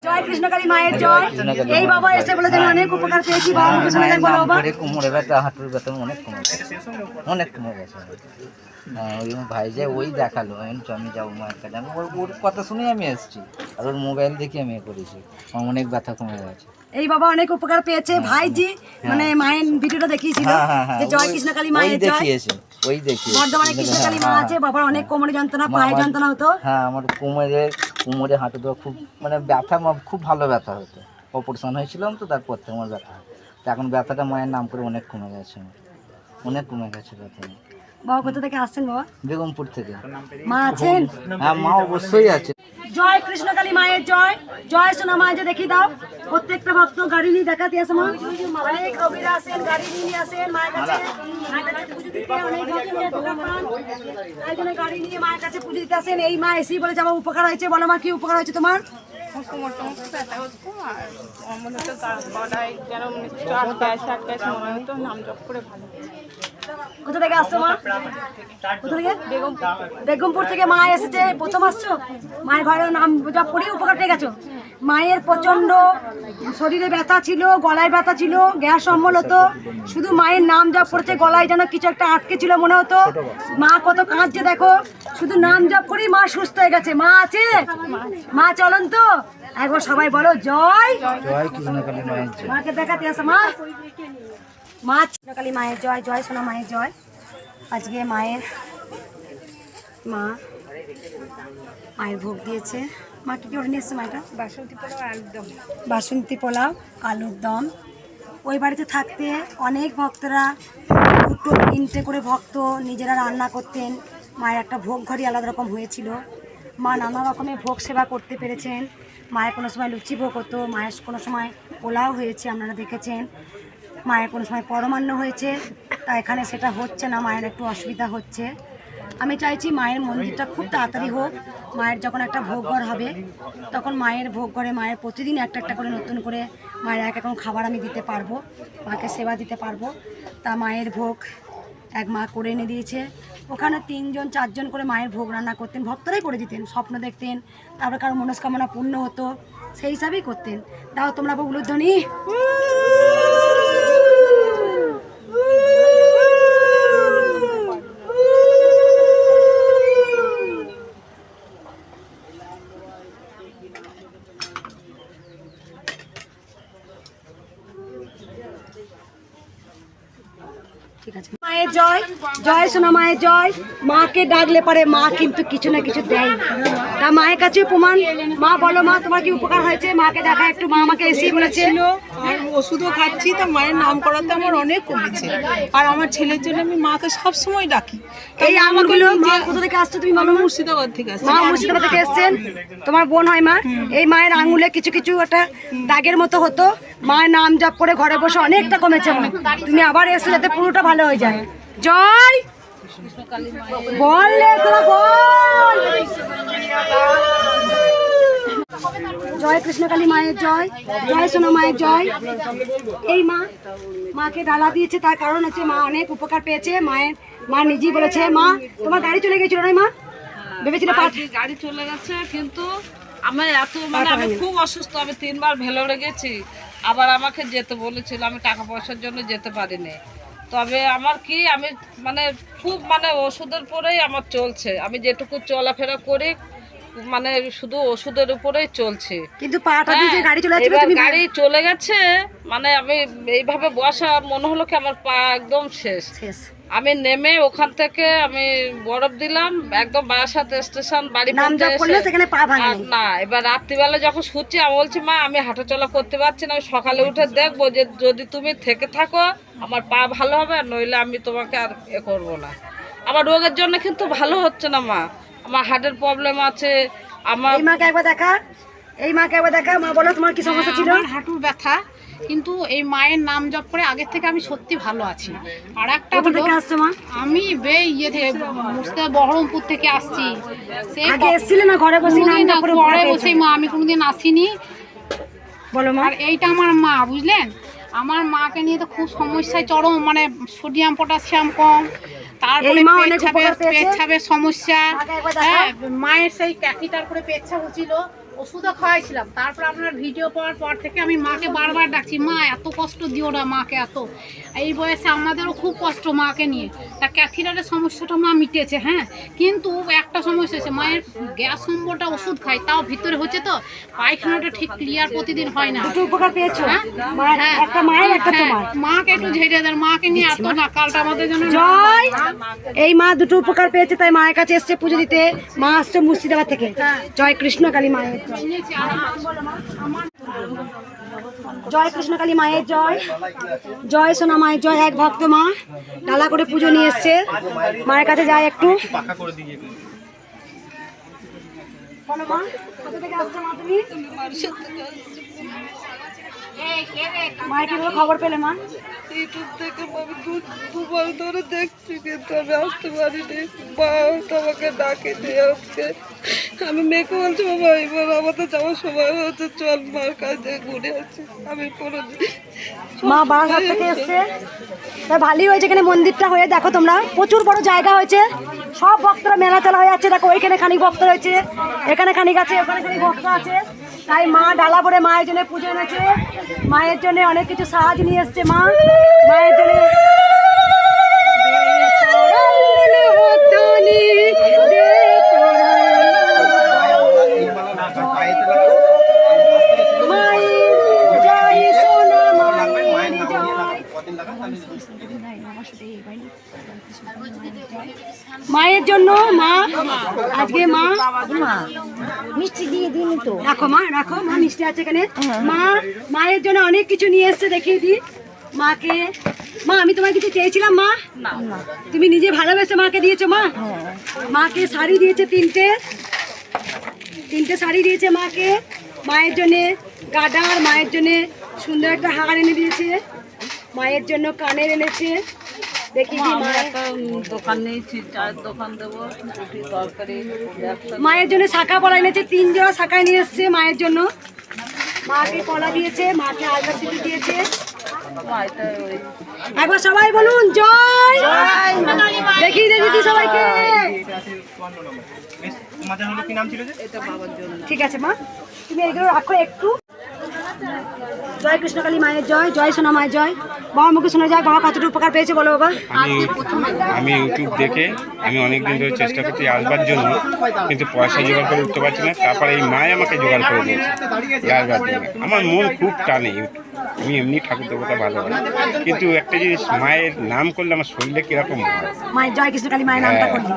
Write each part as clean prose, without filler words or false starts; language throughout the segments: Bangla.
জয় কৃষ্ণকালী মায়ের জয়। এই বাবা এসে বলে যে আমি অনেক উপকার পেয়েছি। বাবা মুখে শোনা যায়, বলো বাবা। কোমরে ব্যথা, হাঁটুর ব্যথা অনেক কমে গেছে, অনেক কমে গেছে। ওই ভাই যে ওই দেখালো, আমি যাবো মায়ের কাছে, আমি ওর কথা শুনে আমি এসেছি, আর ওর মোবাইল দেখে আমি করেছি, আমার অনেক ব্যথা কমে গেছে। এই বাবা অনেক উপকার পেয়েছে। ভাইজি মানে মায়ের ভিডিওটা দেখিয়েছিল যে জয় কৃষ্ণকালী মায়ের জয়, দেখিয়েছে ওই দেখিয়ে বর্ধমানে কৃষ্ণকালী মা আছে। বাবার অনেক কোমরে যন্ত্রণা, পায়ে যন্ত্রণা হতো। হ্যাঁ, আমার কোমরে হাঁটু দেওয়া খুব মানে ব্যথা, খুব ভালো ব্যথা হতো। অপারেশন হয়েছিলাম তো, তারপর থেকে আমার ব্যথা হতো। এখন ব্যথাটা মায়ের নাম করে অনেক কমে গেছে, অনেক কমে গেছে ব্যথা। বাবা কোথা থেকে আসছেন বাবা? বেগমপুর থেকে। মা আছেন? হ্যাঁ, মা অবশ্যই আছে। জয় কৃষ্ণকালী মায়ের জয়। জয় সোনা মা যে দেখি দাও। প্রত্যেকটা ভক্ত গাড়ি নিয়ে দেখাতে আসে মা। অনেক রোগীরা আসেন, গাড়ি নিয়ে আসেন মায়ের কাছে। মায়ের কাছে পুজো দিতে অনেক ভক্তরা দোকান পান, তাই জন্য গাড়ি নিয়ে মায়ের কাছে পুজো দিতে আসেন। এই মা এসেই বলে যাবো উপকার হয়েছে। বলো মা, কি উপকার হয়েছে তোমার? কোথা থেকে আসছো মা? কোথা থেকে? বেগমপুর থেকে মা এসেছে। প্রথম আসছো, মায়ের ঘরের নাম জপ করে উপকার পেয়ে গেছো। মায়ের প্রচন্ড শরীরে ব্যথা ছিল, গলায় ব্যথা ছিল, গ্যাস অম্বল হতো। শুধু মায়ের নাম জপ করেছে, গলায় যেন কিছু একটা আটকে ছিল মনে হতো। মা কত কাঁদছে দেখো, শুধু নাম জপ করেই মা সুস্থ হয়ে গেছে। মা আছে, মা চলন তো একবার সবাই বলো জয় জয় কৃষ্ণকালী মায়ের জয়। মাকে দেখাতে আসো মা। মা কৃষ্ণকালী মায়ের জয়। জয় সোনা মায়ের জয়। আজকে মায়ের ভোগ দিয়েছে। মা কি করে নিয়ে এসছে মাটা? বাসন্তী পোলাও আলুর দম। ওই বাড়িতে থাকতে অনেক ভক্তরা 2-3টে করে ভক্ত নিজেরা রান্না করতেন। মায়ের একটা ভোগ ঘরই আলাদা রকম হয়েছিল। মা নানা রকমের ভোগ সেবা করতে পেরেছেন। মায়ের কোনো সময় লুচি ভোগ হতো, মায়ের কোনো সময় পোলাও হয়েছে, আপনারা দেখেছেন। মায়ের কোনো সময় পরমান্ন হয়েছে, তা এখানে সেটা হচ্ছে না, মায়ের একটু অসুবিধা হচ্ছে। আমি চাইছি মায়ের মন্দিরটা খুব তাড়াতাড়ি হোক। মায়ের যখন একটা ভোগ ঘর হবে, তখন মায়ের ভোগ ঘরে মায়ের প্রতিদিন একটা একটা করে নতুন করে মায়ের এক এখন খাবার আমি দিতে পারবো, মাকে সেবা দিতে পারবো। তা মায়ের ভোগ এক মা করে এনে দিয়েছে। ওখানে 3-4জন করে মায়ের ভোগ রান্না করতেন, ভক্তরাই করে দিতেন, স্বপ্ন দেখতেন, তারপরে কারো মনস্কামনা পূর্ণ হতো, সেই হিসাবেই করতেন। দাও তোমরা বগুলোর ধ্বনি। ঠিক আছে, মায়ের জয়। জয় সোনা মায়ের জয়। মাকে ডাকলে পারে মা কিন্তু কিছু না কিছু দেয়। তা মায়ের কাছে প্রমাণ। মা বলো মা, তোমার কি উপকার হয়েছে? মাকে দেখা একটু। মা আমাকে এসে বলেছে আর ওষুধও খাচ্ছি, তা মায়ের নাম করাতে আমার অনেক কমেছে। আর আমার ছেলের জন্য আমি মাকে সব সময় ডাকি। এই আঙুলগুলো মা কোথা থেকে আসছো তুমি? আমি মুর্শিদাবাদ থেকে আসছি। মা মুর্শিদাবাদ থেকে এসছেন, তোমার বোন হয় মা। এই মায়ের আঙুলে কিছু কিছু একটা দাগের মতো হতো, মায়ের নাম জপ করে ঘরে বসে অনেকটা কমেছে। তুমি আবার এসে যাতে পুরোটা ভালো হয়ে যায়। জয় বললে তোরা বল। জয় কৃষ্ণকালী মায়ের জয়। জয় সোনা মায়ের জয়। এই মাকে ডালা দিয়েছে, তার কারণ হচ্ছে মা অনেক উপকার পেয়েছে। মা নিজেই বলেছে। মা তোমার গাড়ি চলে গেছিল না? মা ভেবেছিল গাড়ি চলে গেছে, কিন্তু আমার এত আমি খুব অসুস্থ। আমি 3বার ভেলোরে গেছি, আবার আমাকে যেতে বলেছিল, আমি টাকা পয়সার জন্য যেতে পারিনি। তবে আমার কি, আমি খুব ওষুধের পরেই আমার চলছে। আমি যেটুকু চলাফেরা করি শুধু ওষুধের উপরেই চলছে। কিন্তু গাড়ি চলে গেছে, আমি এইভাবে বসা মনে হলো কি আমার পা একদম শেষ। আমি নেমে ওখান থেকে আমি বরফ দিলাম একদম বারাসাত স্টেশন বাড়ি না। এবার রাত্রিবেলা যখন শুচ্ছি, আমি বলছি মা আমি হাঁটাচলা করতে পারছি না, আমি সকালে উঠে দেখবো যে যদি তুমি থেকে থাকো আমার পা ভালো হবে, আর নইলে আমি তোমাকে আর করবো না। আমার রোগের জন্য কিন্তু ভালো হচ্ছে না মা, আমার হার্টের প্রবলেম আছে। আমার মাকে একবার দেখা, মা বলো তোমার কি সমস্যা ছিল? হাঁটুর ব্যথা, কিন্তু এই মায়ের নাম জপ করে আগের থেকে আমি সত্যি ভালো আছি। আর একটা আমি বহরমপুর থেকে আসছি। ঘরে বসে মা আমি কোনোদিন আসিনি। বলো মা। আর এইটা আমার মা, বুঝলেন, আমার মাকে নিয়ে তো খুব সমস্যায় চরম, সোডিয়াম পটাশিয়াম কম, তারপরে পেচ্ছাপের সমস্যা। হ্যাঁ, মায়ের সেই ক্যাথিটার করে পেচ্ছাপ হচ্ছিল, ওষুধও খাওয়াইছিলাম। তারপর আপনার ভিডিও পাওয়ার পর থেকে আমি মাকে বারবার ডাকছি, মা এত কষ্ট দিও না মাকে, এত এই বয়সে আমাদেরও খুব কষ্ট মাকে নিয়ে। তা ক্যাথিটারের সমস্যাটা মা মিটেছে, হ্যাঁ, কিন্তু একটা সমস্যা আছে, মায়ের গ্যাস অম্বলটা ওষুধ খাই, তাও ভিতরে হচ্ছে তো পায়খানাটা ঠিক ক্লিয়ার প্রতিদিন হয় না। দুটো উপকার পেয়েছো, হ্যাঁ? একটা মায়ের একটা হ্যাঁ, তোমার। মাকে একটু ঝেড়ে দেন, মাকে নিয়ে এত নাকালটা আমাদের জন্য। জয়, এই মা দুটো উপকার পেয়েছে তাই মায়ের কাছে এসছে পুজো দিতে। মা আসছে মুর্শিদাবাদ থেকে। জয় কৃষ্ণ কালী মায়ের জয়। জয় কৃষ্ণ কালী মায়ের জয়, জয় সোনা মায়ের জয়। এক ভক্ত মা ডালা করে পুজো নিয়ে এসছে, মায়ের কাছে যায় একটু। বলো মা, কোথা থেকে আসছো মা তুমি? মায়ের কি বলে খবর পেলে মা? ইউটিউব থেকে আমি দুবার ধরে দেখছি, কিন্তু আমি আসতে পারিনি। মা তো আমাকে ডাকেনি আজকে। আমি মেয়েকে বলছি, বাবা এবার আমাদের যাওয়ার সময় হচ্ছে, চল মার কাছে ঘুরে আসি। আমি কোনোদিন মা বারাসাত থেকে এসছে, তাই ভালোই হয়েছে এখানে মন্দিরটা হয়ে। দেখো তোমরা, প্রচুর বড় জায়গা হয়েছে, সব ভক্তরা মেলা চালা হয়ে যাচ্ছে। দেখো ওইখানে খানিক ভক্ত রয়েছে, এখানে খানিক আছে, ওখানে খানিক ভক্ত আছে। তাই মা ডালা ভরে মায়ের জন্য পুজো এনেছে, মায়ের জন্য অনেক কিছু সাহায্য নিয়ে এসছে মা মায়ের জন্য। মায়ের জন্য মা আজকে মা মিষ্টি দিয়ে দিন তো। রাখো মা, রাখো মা, মিষ্টি আছে এখানে। মা মায়ের জন্য অনেক কিছু নিয়ে এসছে, দেখিয়ে দিই মাকে। মা আমি তোমার কিছু চেয়েছিলাম মা? তুমি নিজে ভালোবেসে মাকে দিয়েছো মা। মাকে শাড়ি দিয়েছে তিনটে শাড়ি দিয়েছে মাকে। মায়ের জন্যে গাডার, মায়ের জন্যে সুন্দর একটা হার এনে দিয়েছে, মায়ের জন্য কানের এনেছে। দেখি দোকান নিয়েছি, চায়ের দোকান দেবো, রুটি তরকারি, মায়ের জন্য শাখা পলা এনেছে, 3 জোড়া শাখায় নিয়ে এসছে মায়ের জন্য। মাকে কলা দিয়েছে, মাকে আলতা সিঁদুর দিয়েছে। একবার সবাই বলুন জয়। দেখি দিদি সবাইকে। ঠিক আছে মা, তুমি এগুলো রাখো একটু। জয় কৃষ্ণকালী মায়ের জয়, জয় সোনা মায়ের জয়। বাবা মুখে শোনা যায়, বাবা কতটা উপকার পেয়েছে বলো বাবা। আমি ইউটিউব দেখে আমি অনেকদিন ধরে চেষ্টা করছি আসবার জন্য, কিন্তু পয়সা জোগাড় করে উঠতে পারছি না। তারপরে এই মায় আমাকে জোগাড় করে দিয়েছে আসবার জন্য। আমার মন খুব টানে ইউটিউব, আমি এমনি ঠাকুর দেবতা ভালোবাসি, কিন্তু একটা জিনিস মায়ের নাম করলে আমার শরীরে কিরকম হয়। মায়ের জয় কৃষ্ণকালী মায়ের নামটা করলি,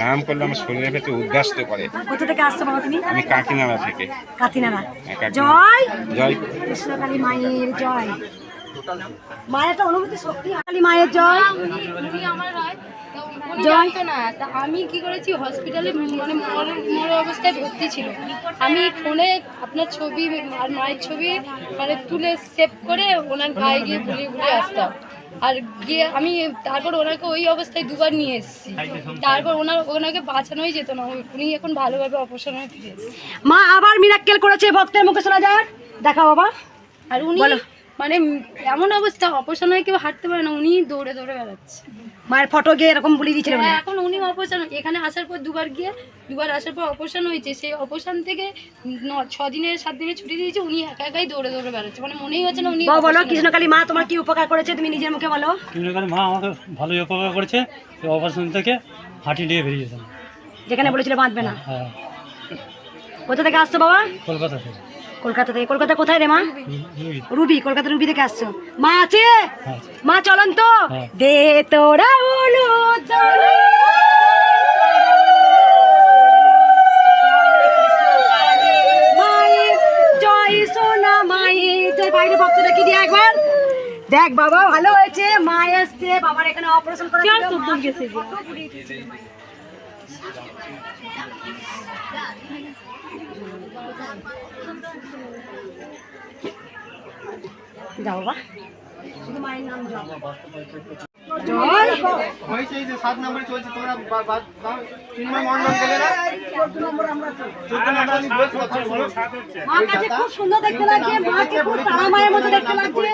নাম করলে আমার শরীরের ভেতরে উদ্বাস্ত করে। কোথা থেকে আসছো বাবা তুমি? আমি কাকিনাড়া থেকে। কাকিনাড়া। কাকিনাড়া। জয় জয় কৃষ্ণকালী মায়ের জয়। মায়ের একটা অনুভূতি শক্তি, কালী মায়ের জয়। জানতো না, তা আমি কি করেছি, হসপিটালে মানে মরা অবস্থায় ভর্তি ছিল। আমি ফোনে আপনার ছবি আর মায়ের ছবি মানে তুলে সেভ করে ওনার গায়ে গিয়ে ঘুরিয়ে ঘুরিয়ে আসতাম। আর গিয়ে আমি তারপর ওনাকে ওই অবস্থায় দুবার নিয়ে এসেছি। তারপর ওনাকে বাঁচানোই যেত না, উনি এখন ভালোভাবে অপারেশন হয়ে ফিরে এসেছে। মা আবার মিরাক্কেল করেছে, ভক্তের মুখে শোনা যায়। দেখাও বাবা। আর উনি মানে এমন অবস্থা, অপারেশন হয়ে কেউ হাঁটতে পারে না, উনি দৌড়ে দৌড়ে বেড়াচ্ছে। মায়ের ফটো গিয়ে এরকম বলে দিয়েছিল। হ্যাঁ, এখন উনি অপারেশন, এখানে আসার পর দুবার আসার পর অপারেশন হয়েছে। সেই অপারেশন থেকে 6 দিনের 7 দিনের ছুটি দিয়েছে, উনি একা একাই দৌড়ে দৌড়ে বেড়াচ্ছে, মানে মনেই হচ্ছে না উনি। বলো কৃষ্ণকালী মা তোমার কি উপকার করেছে, তুমি নিজের মুখে বলো। কৃষ্ণকালী মা আমাকে ভালোই উপকার করেছে। অপারেশন থেকে হাঁটি নিয়ে বেরিয়েছিলাম, যেখানে বলেছিল বাঁধবে না। হ্যাঁ। কোথা থেকে আসছো বাবা? কলকাতা থেকে। কলকাতা থেকে। কলকাতা কোথায় রে মা? রুবি। কলকাতা রুবি থেকে আসছো। মা আছে? মা চলন তো দে তোরা বলো মায়ের জয় সোনা মায়ের জয়। বাইরে ভক্ত দেখি দিয়ে একবার দেখ বাবা, ভালো হয়েছে। মা এসছে, বাবার এখানে অপারেশন করে যাও বাবা, শুধু মায়ের নাম জয়। হয়েছে এই যে 7 নম্বরে চলছে, তোমরা 3 নম্বর মন্ডল গেলে না, 14 নম্বর আমরা আছি। 14 নম্বর আমি বলছি কথা বলো। মার কাছে খুব সুন্দর দেখতে লাগছে, মাকে খুব তারা মায়ের মতো দেখতে লাগছে।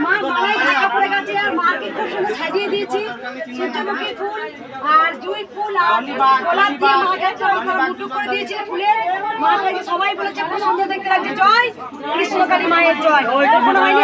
মা গলায় ঢাকা পড়ে গেছে, দিয়ে মাকে খুব সুন্দর সাজিয়ে দিয়েছি, সূর্যমুখী ফুল আর জুঁই ফুল আর গোলাপ দিয়ে মাকে মুটুক করে দিয়েছি ফুলে। মাকে সবাই বলেছে খুব সুন্দর দেখতে লাগছে। জয় কৃষ্ণকালী মায়ের জয়। কোনো হয়নি।